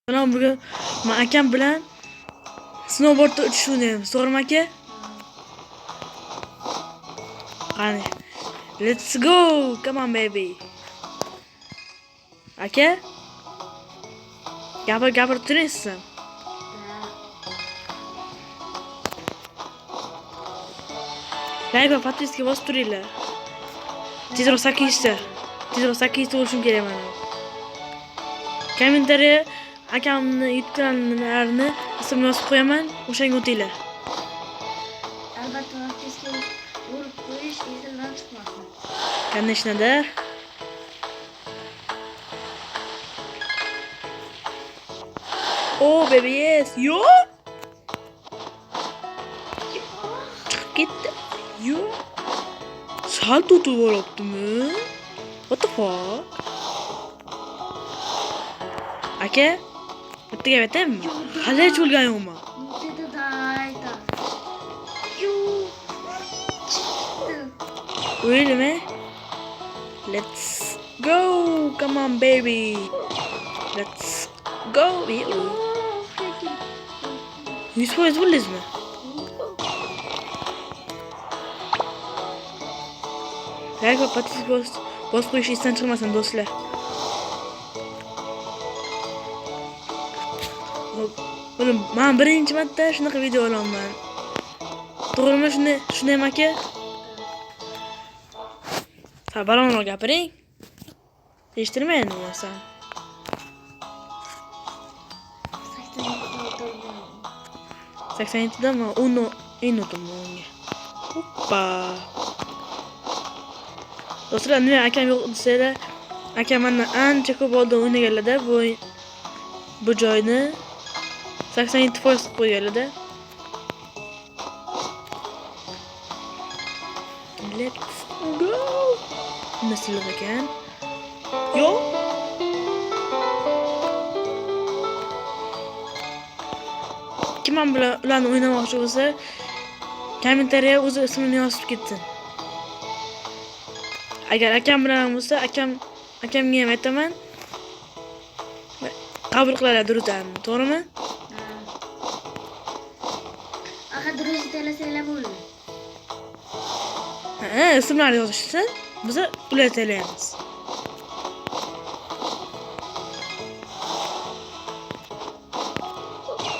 Bilan bugun men akam bilan snowboardda uchish o'ynaymiz. To'g'rimi aka? Qani. Let's go. Come on baby. Aka? Gapirib turasizmi? Like va podpiska bosib turinglar. Tezroq 8 ta. Tezroq 8 ta bo'lishim kerak mana. Kommentariya akamni yutganlarini ismini yozib qo'yaman, o'shanga o'tinglar. Albatta podpiska urib qo'yish esingizdan chiqmasin. Конечно-da. Oh baby yes. Yo. Chiqib ketdi. Yo. Salto to'g'rabdimi? What the fuck? Aka, bitta gap aytaymi? Hali hech o'lgan yo'qman. O'ylama. Let's go. Come on baby. Let's go. 100% bo'ldingizmi? Like va podpiska bosib qo'yish esdan chiqmasin do'stlar. Men birinchi marta shunaqa video olaman. To'g'rimi shunday aka? Ha, balandroq gapiring. Eshittirmayman bo'lsam. 87 dami? Uno unga. Hoppa. Do'stlar, nima akam yo'q desanglar, akam mendan ancha ko'p oldin o'ynaganlarda bu joyni 87% qilib qo'yganlarda. Let's go. Nasıl ekan? Yo. Kim bilan ularni o'ynamoqchi bo'lsa, kommentariyaga o'z ismini yozib ketsin. Agar akam bilan bo'lsa, akamga ham aytaman. Qabul qiladi durutani, to'g'rimi? Axir durust talasanglar bo'ldi. Ha, ismlarni yozishsin, biz ular talaymiz.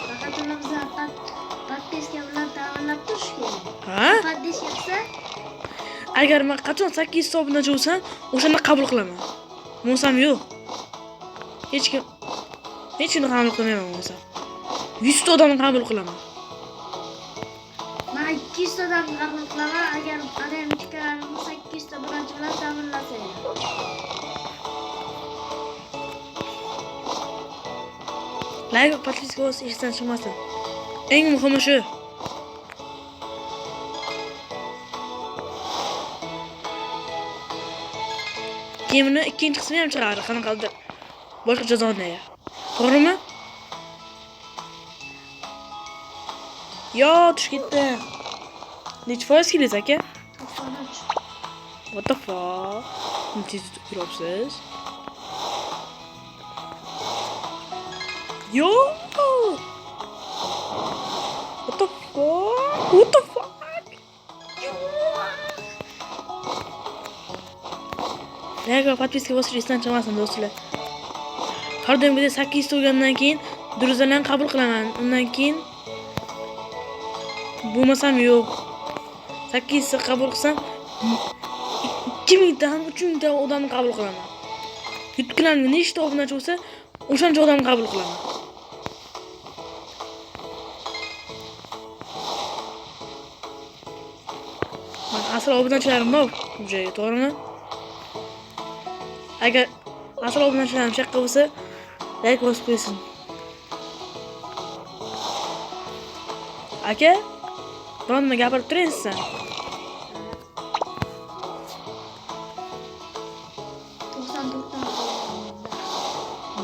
Faqat ularimizni podpiska bilan ta'minlab turish kerak. Ha? Podpiska qilsa, Agar men qachon 8 ta obunachi bo'lsam, o'shani qabul qilaman. Bo'lsam yo'q. Hech kimni qabul qilmayman bo'lsam. 100 ta odamni qabul qilaman. men 200 ta odamni qabul qilaman. Agar adam ikkalarini 800 ta birinchi bilan ta'minlasanglar. Like va podpiska bosish esdan chiqmasin. Eng muhimi shu. Keyinni ikkinchi qismi ham chiqadi, qanaqadir boshqa jazoni. To'g'rimi? Yo, tushib ketdi. Necha foiz keldingiz aka? 93. What the fuck? Tez yuribsiz. Yo! What the fuck? What the fuck? Like va podpiska bosish esdan chiqmasin do'stlar. Har doim bizda 8 ta bo'lgandan keyin duruzlarni qabul qilaman. Undan keyin bo'lmasam yo'q. 8 ta qabul qilsam 2000 ta ham 3000 ta odamni qabul qilaman. Yutganimga nechta obunachi bo'lsa, o'shancha odamni qabul qilaman. Men asl obunachilarim bor bu joyga, to'g'rimi? Agar asl obunachilarim shaqqa bo'lsa, like bosib qo'ysin. Aka, biron nima gapirib turaysan? 94 ta.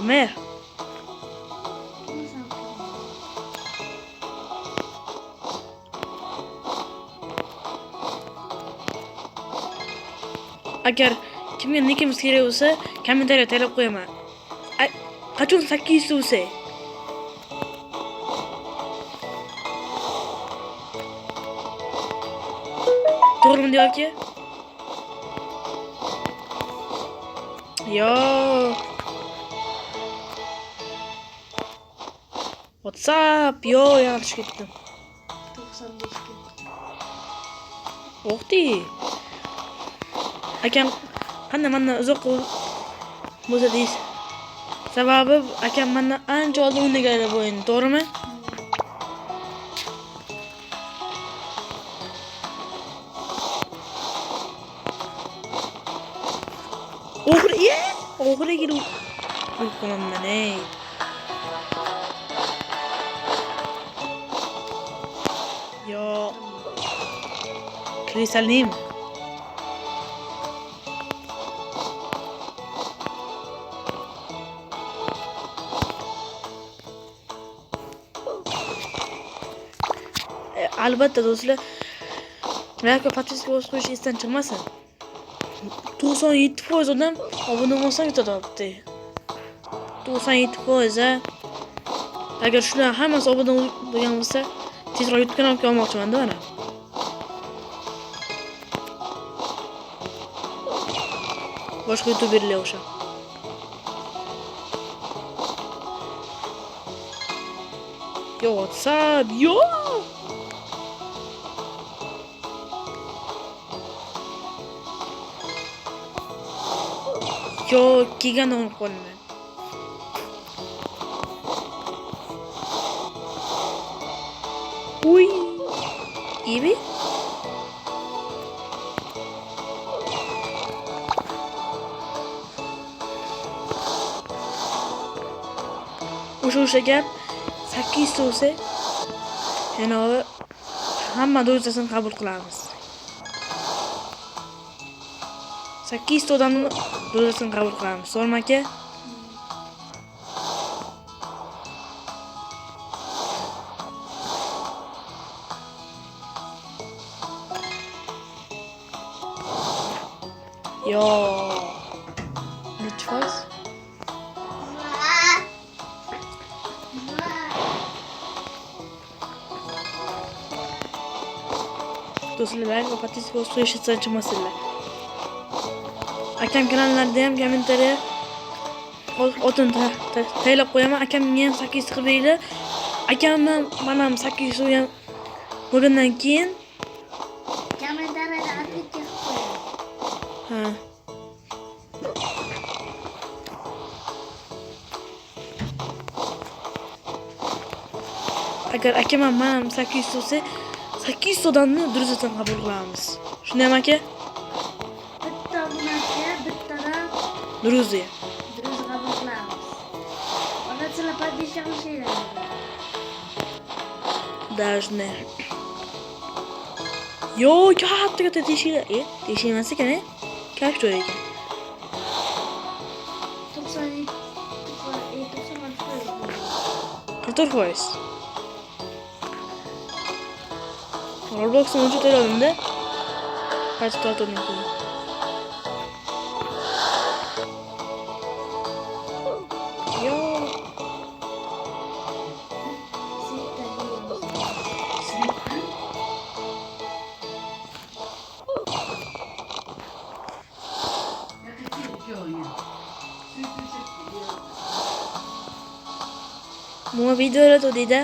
Nima? Agar kimga nikimiz kerak bo'lsa, kommentariyaga talab qo'yaman. Qachon 800 bo'lsa, To'g'rimi deyapki? Yo. WhatsApp. Yo, yaxshi ketdim. 95 ga. O'qdi. Akam qanday mendan uzoq bo'lsa deysiz. Sababi akam mendan ancha oldin o'ynagan bu o'yinni, to'g'rimi? O'g'ri kelib qo'yaman ey. Yo. Krisalim. Albatta do'stlar, like va podpiska bosqichi esdan chiqmasin. 97% odam obuna bo'lsa yutadi. 97%. Agar shular hammasi obuna bo'lgan bo'lsa, tezroq yutgan olmoqchiman-da mana. Boshqa youtuberlar o'sha. Yo, WhatsApp, yo! Yo, kelgan olib qolaman. Uy. Ibi? O'sha gap 8 so'sa, yana hamma do'stasini qabul qilamiz. 8 odamni do'stasini qabul qilamiz. So'rma aka. Yo. Necha foiz? Do'stlar, like va podpiska bosqichi esdan chiqmasinlar. Akam kanallarida ham kommentariya o'tin taylab qo'yaman. Akamga ham 8 qilib berdi. Akamdan men ham 8 ham bo'lgandan keyin Kommentariyada atletga qilib qo'ying. ha. Agar akam ham men ham 8 bo'lsa, 8 odamni durustdan qabul qilamiz. Shundaymi aka? Bitta obunachiga bittadan Durust qabul qilamiz. Faqat sizlar podpiska qilishinglar. Даже. Yo, katta teshiklar. Teshik emas ekan, Kaft joy ekan. 44%. Roblox'un ucu to'ladimda. Qaytib tortdim keyin. Yo. Bunga videolar deydi.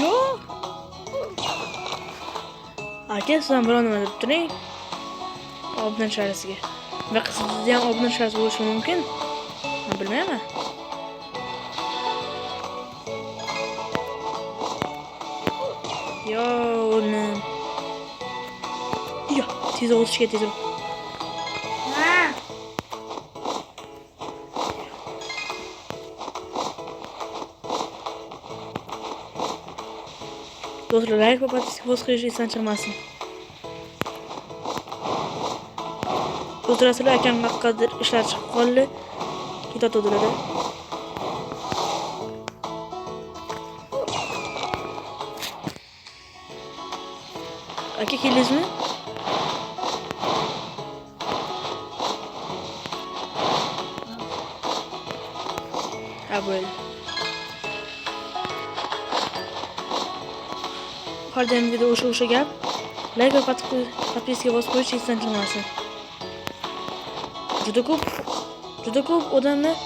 Yo. Aka, sizdan biror nima deb turing. Obuna sharasiga. Va sizda ham obuna sharasi bo'lishi mumkin. Men bilmayman. Yo, oğlum. Ya, tezroq o'tishga tezroq. Ha. Do'stlar, like va podpiska bosqichi esdan chiqmasin. Do'stlar, sizlar akam haqqida ishlar chiqib qoldi. Ketadilar. Aka, keldingizmi? Abel. Yuqorida video o'sha gap. Like va podpiska bosib qo'yish esdan chiqmasin. Juda ko'p odamlar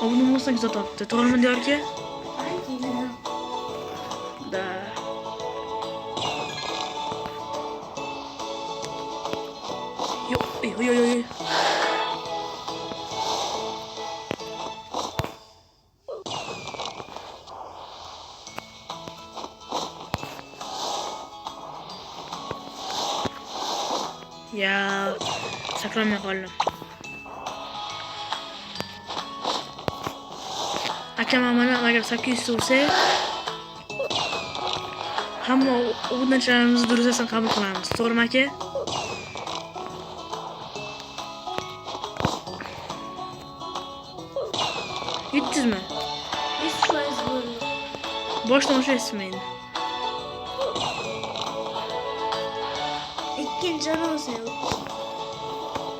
obuna bo'lsak zo'topti. To'g'rimi diyorki? Da. Yo. Ya, sakramay qoldim. Akam mana agar 800 bo'lsa, hamma obunachilarimizni durusasini qabul qilamiz. To'g'rimi aka? Yettizmi? 100% bo'ldi. Boshdan o'shaysizmi endi? Ikkinchi anonsi yo'q.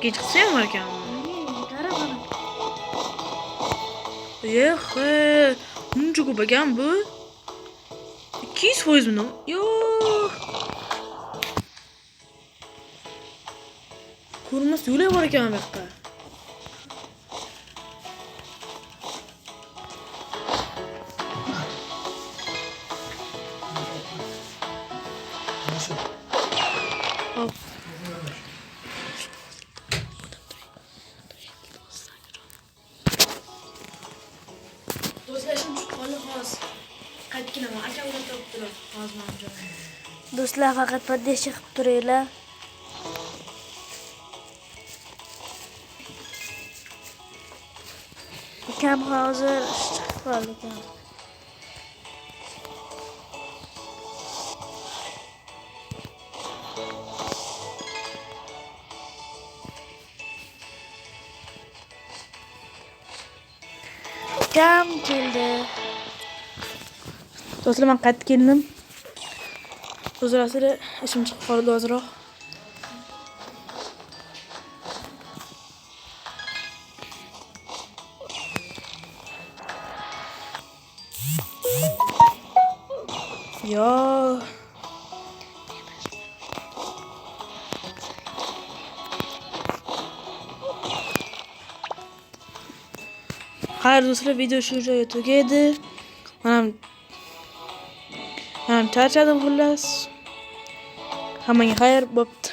Kech qilsa ham ekan. Qara bana. Buncha ko'p ekan bu. 200% mi? Yo'q. Ko'rmas yo'lay bor ekan bu yoqqa. Do'stlashim chiqqani hozir. Qaytginaman. Akamlar topdilar. Hozir men joyim. Do'stlar faqat poddesh qilib turinglar. Ukam hozir chiqib qoldi ekan. Ukam keldi. Do'stlar men qaytib keldim. O'zrasida ishim chiqib qoldi hozirroq. Yo. Xayr do'stlar, video shu joyga tugaydi. Menam charchadim xullas. Hammaga xayr bo'pti.